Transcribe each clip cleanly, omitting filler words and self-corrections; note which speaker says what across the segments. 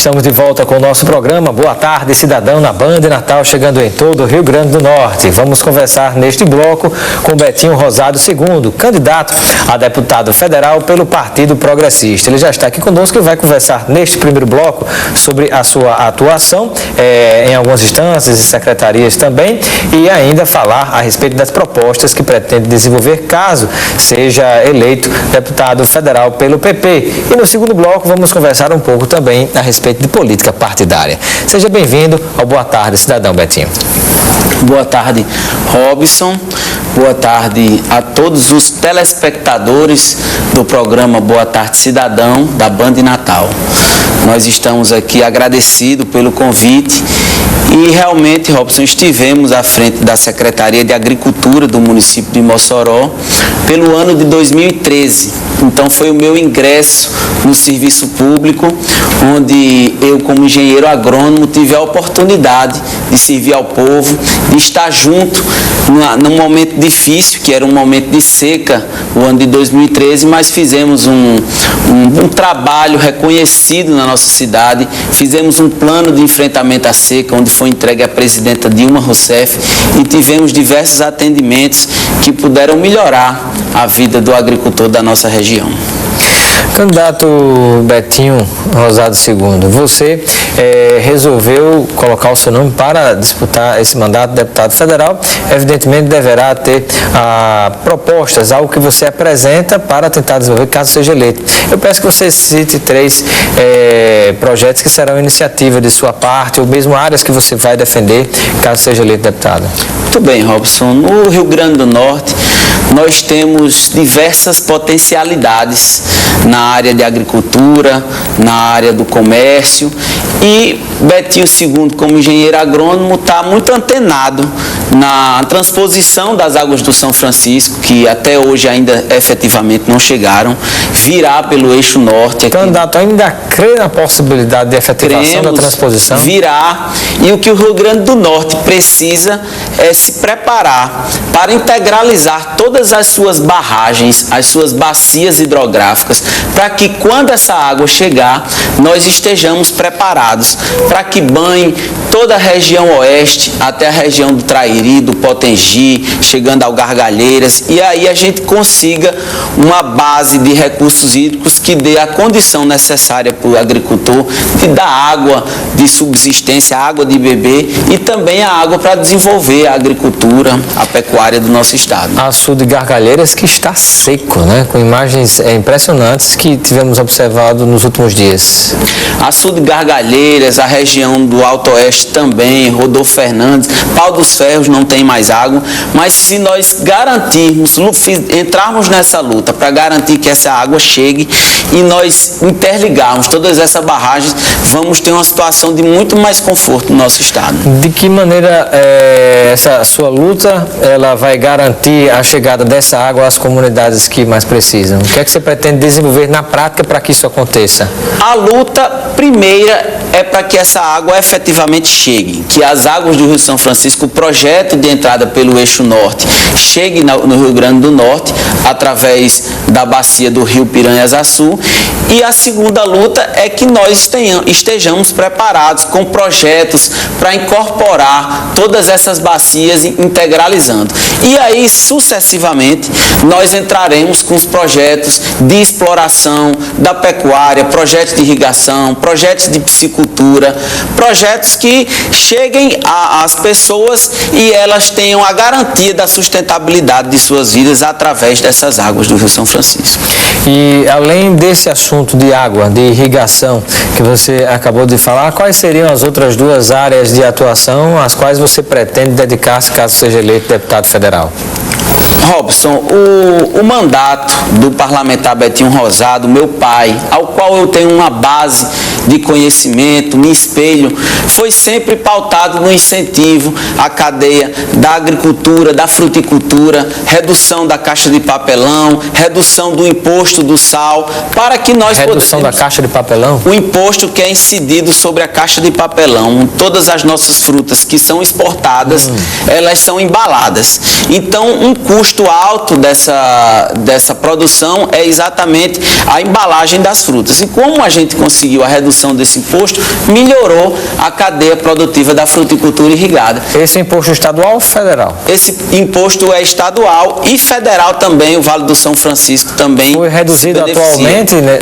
Speaker 1: Estamos de volta com o nosso programa Boa Tarde Cidadão na Band Natal, chegando em todo o Rio Grande do Norte. Vamos conversar neste bloco com Betinho Rosado II, candidato a deputado federal pelo Partido Progressista. Ele já está aqui conosco e vai conversar neste primeiro bloco sobre a sua atuação em algumas instâncias e secretarias também, e ainda falar a respeito das propostas que pretende desenvolver caso seja eleito deputado federal pelo PP. E no segundo bloco vamos conversar um pouco também a respeito de política partidária. Seja bem-vindo ao Boa Tarde Cidadão, Betinho.
Speaker 2: Boa tarde, Robson. Boa tarde a todos os telespectadores do programa Boa Tarde Cidadão da Band Natal. Nós estamos aqui agradecidos pelo convite e realmente, Robson, estivemos à frente da Secretaria de Agricultura do município de Mossoró pelo ano de 2013. Então foi o meu ingresso no serviço público, onde eu, como engenheiro agrônomo, tive a oportunidade de servir ao povo, de estar junto num momento difícil, que era um momento de seca, o ano de 2013, mas fizemos um trabalho reconhecido na nossa cidade, fizemos um plano de enfrentamento à seca, onde foi entregue à presidenta Dilma Rousseff, e tivemos diversos atendimentos que puderam melhorar a vida do agricultor da nossa região.
Speaker 1: Candidato Betinho Rosado II, você resolveu colocar o seu nome para disputar esse mandato de deputado federal. Evidentemente deverá ter propostas, algo que você apresenta para tentar desenvolver caso seja eleito. Eu peço que você cite 3 projetos que serão iniciativa de sua parte, ou mesmo áreas que você vai defender caso seja eleito deputado.
Speaker 2: Muito bem, Robson. No Rio Grande do Norte, nós temos diversas potencialidades na área de agricultura, na área do comércio, e Betinho II, como engenheiro agrônomo, está muito antenado na transposição das águas do São Francisco, que até hoje ainda efetivamente não chegaram, virá pelo eixo norte.
Speaker 1: O candidato ainda crê na possibilidade de efetivação da transposição?
Speaker 2: Virá, e o que o Rio Grande do Norte precisa é se preparar para integralizar todas as suas barragens, as suas bacias hidrográficas, para que quando essa água chegar, nós estejamos preparados para que banhe toda a região oeste, até a região do Trairi, do Potengi, chegando ao Gargalheiras, e aí a gente consiga uma base de recursos hídricos que dê a condição necessária para o agricultor de dar água de subsistência, água de beber, e também a água para desenvolver a agricultura, a pecuária do nosso estado.
Speaker 1: Açude de Gargalheiras que está seco, né? Com imagens impressionantes que tivemos observado nos últimos dias.
Speaker 2: Açude de Gargalheiras, a região do Alto Oeste também, Rodolfo Fernandes, Pau dos Ferros não tem mais água, mas se nós garantirmos, entrarmos nessa luta para garantir que essa água chegue e nós interligarmos todas essas barragens, vamos ter uma situação de muito mais conforto no nosso estado.
Speaker 1: De que maneira essa sua luta ela vai garantir a chegada dessa água às comunidades que mais precisam? O que é que você pretende desenvolver na prática para que isso aconteça?
Speaker 2: A luta primeira é para que essa água efetivamente chegue, que as águas do Rio São Francisco, o projeto de entrada pelo eixo norte, chegue no Rio Grande do Norte, através da bacia do Rio Piranhas-Açu. E a segunda luta é que nós estejamos preparados com projetos para incorporar todas essas bacias integralizando. E aí, sucessivamente, nós entraremos com os projetos de exploração da pecuária, projetos de irrigação, projetos de piscicultura, projetos que cheguem às pessoas e elas tenham a garantia da sustentabilidade de suas vidas através dessas águas do Rio São Francisco.
Speaker 1: E além desse assunto de água, de irrigação, que você acabou de falar, quais seriam as outras 2 áreas de atuação às quais você pretende dedicar-se caso seja eleito deputado federal?
Speaker 2: Robson, o mandato do parlamentar Betinho Rosado, meu pai, ao qual eu tenho uma base de conhecimento, me espelho, foi sempre pautado no incentivo à cadeia da agricultura, da fruticultura, redução da caixa de papelão, redução do imposto do sal, para que nós
Speaker 1: Redução da caixa de papelão?
Speaker 2: O imposto que é incidido sobre a caixa de papelão. Todas as nossas frutas que são exportadas, elas são embaladas. Então, um custo custo alto dessa produção é exatamente a embalagem das frutas. E como a gente conseguiu a redução desse imposto, melhorou a cadeia produtiva da fruticultura irrigada.
Speaker 1: Esse é imposto estadual ou federal?
Speaker 2: Esse imposto é estadual e federal também, o Vale do São Francisco também.
Speaker 1: Foi reduzido atualmente? Né,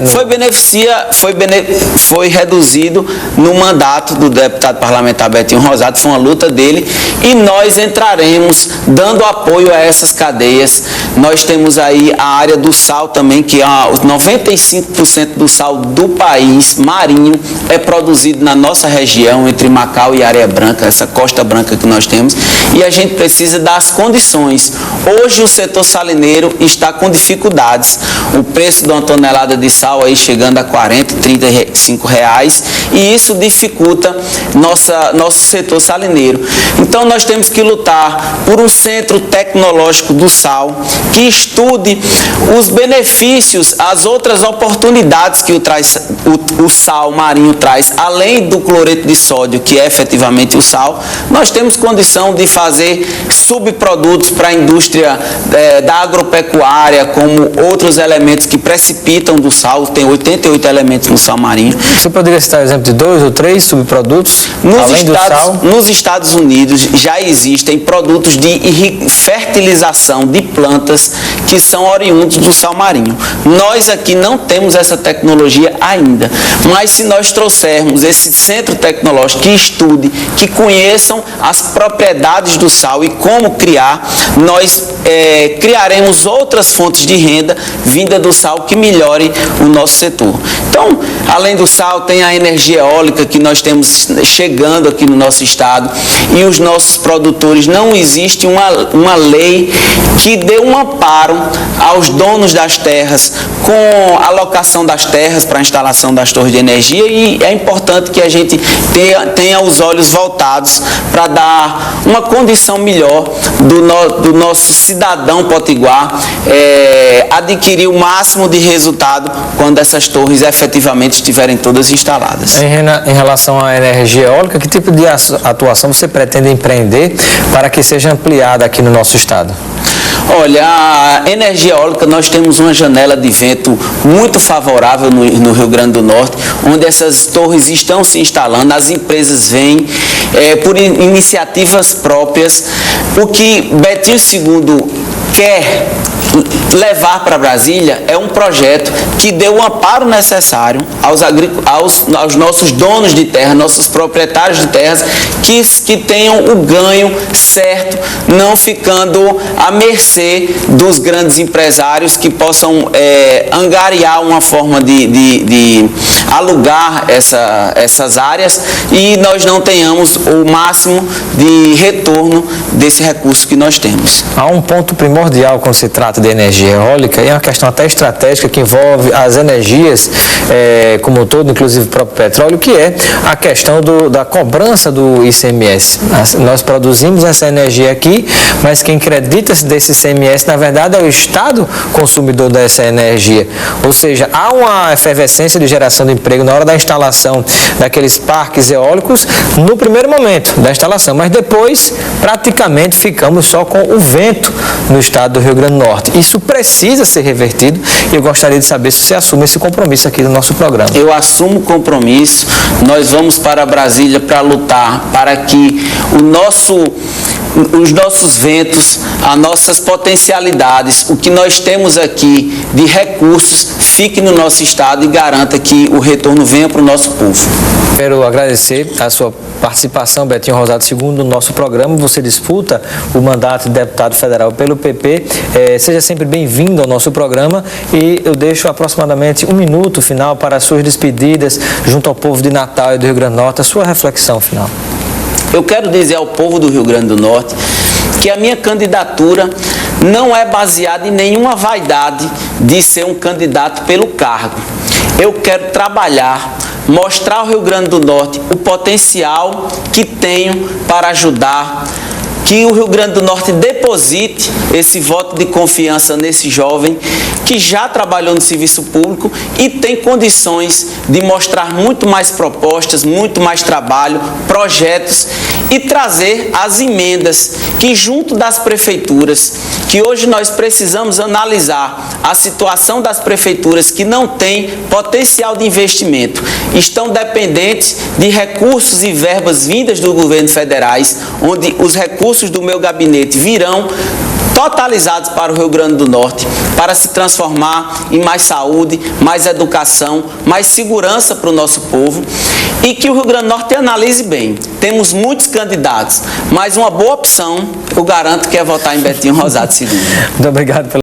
Speaker 2: Foi reduzido no mandato do deputado parlamentar Betinho Rosado, foi uma luta dele, e nós entraremos dando apoio a essas cadeias. Nós temos aí a área do sal também, que 95% do sal do país marinho é produzido na nossa região, entre Macau e Areia Branca, essa costa branca que nós temos, e a gente precisa das condições. Hoje o setor salineiro está com dificuldades, o preço de uma tonelada de sal aí chegando a 40, 35 reais, e isso dificulta nosso setor salineiro. Então nós temos que lutar por um centro tecnológico do sal que estude os benefícios, as outras oportunidades que o sal marinho traz, além do cloreto de sódio, que é efetivamente o sal. Nós temos condição de fazer subprodutos para a indústria da agropecuária, como outros elementos que precipitam do sal, tem 88 elementos no sal marinho.
Speaker 1: Você poderia citar o exemplo de 2 ou 3 subprodutos, além do sal?
Speaker 2: Nos Estados Unidos já existem produtos de fertilização de plantas que são oriundos do sal marinho. Nós aqui não temos essa tecnologia ainda, mas se nós trouxermos esse centro tecnológico que estude, que conheçam as propriedades do sal e como criar, nós criaremos outras fontes de renda vinda do sal que melhore o nosso setor. Então, além do sal, tem a energia eólica que nós temos chegando aqui no nosso estado, e os nossos produtores, não existe uma lei que dê um amparo aos donos das terras com a alocação das terras para a instalação das torres de energia, e é importante que a gente tenha os olhos voltados para dar uma condição melhor do nosso cidadão potiguar adquirir o máximo de resultado quando essas torres efetivamente estiverem todas instaladas.
Speaker 1: Em relação à energia eólica, que tipo de atuação você pretende empreender para que seja ampliada aqui no nosso estado?
Speaker 2: Olha, a energia eólica, nós temos uma janela de vento muito favorável no Rio Grande do Norte, onde essas torres estão se instalando, as empresas vêm por iniciativas próprias. O que Betinho II quer levar para Brasília é um projeto que dê o amparo necessário aos nossos donos de terra, nossos proprietários de terras, que tenham o ganho certo, não ficando à mercê dos grandes empresários que possam angariar uma forma de alugar essas áreas, e nós não tenhamos o máximo de retorno desse recurso que nós temos.
Speaker 1: Há um ponto primordial quando se trata de energia eólica, e é uma questão até estratégica que envolve as energias como um todo, inclusive o próprio petróleo, que é a questão da cobrança do ICMS. Nós produzimos essa energia aqui, mas quem acredita desse ICMS, na verdade, é o Estado consumidor dessa energia. Ou seja, há uma efervescência de geração de emprego na hora da instalação daqueles parques eólicos no primeiro momento da instalação, mas depois praticamente ficamos só com o vento no estado do Rio Grande do Norte. Isso precisa ser revertido, e eu gostaria de saber se você assume esse compromisso aqui no nosso programa.
Speaker 2: Eu assumo o compromisso. Nós vamos para Brasília para lutar para que os nossos ventos, as nossas potencialidades, o que nós temos aqui de recursos, fique no nosso estado e garanta que o retorno venha para o nosso povo.
Speaker 1: Quero agradecer a sua participação, Betinho Rosado II, no nosso programa. Você disputa o mandato de deputado federal pelo PP. Seja sempre bem-vindo ao nosso programa, e eu deixo aproximadamente 1 minuto final para as suas despedidas junto ao povo de Natal e do Rio Grande do Norte, a sua reflexão final.
Speaker 2: Eu quero dizer ao povo do Rio Grande do Norte que a minha candidatura não é baseada em nenhuma vaidade de ser um candidato pelo cargo. Eu quero trabalhar, mostrar ao Rio Grande do Norte o potencial que tenho para ajudar que o Rio Grande do Norte deposite esse voto de confiança nesse jovem que já trabalhou no serviço público e tem condições de mostrar muito mais propostas, muito mais trabalho, projetos e trazer as emendas que junto das prefeituras, que hoje nós precisamos analisar a situação das prefeituras que não têm potencial de investimento, estão dependentes de recursos e verbas vindas do governo federais, onde os recursos do meu gabinete virão totalizados para o Rio Grande do Norte, para se transformar em mais saúde, mais educação, mais segurança para o nosso povo, e que o Rio Grande do Norte analise bem. Temos muitos candidatos, mas uma boa opção, eu garanto que é votar em Betinho Rosado II.
Speaker 1: Muito obrigado pela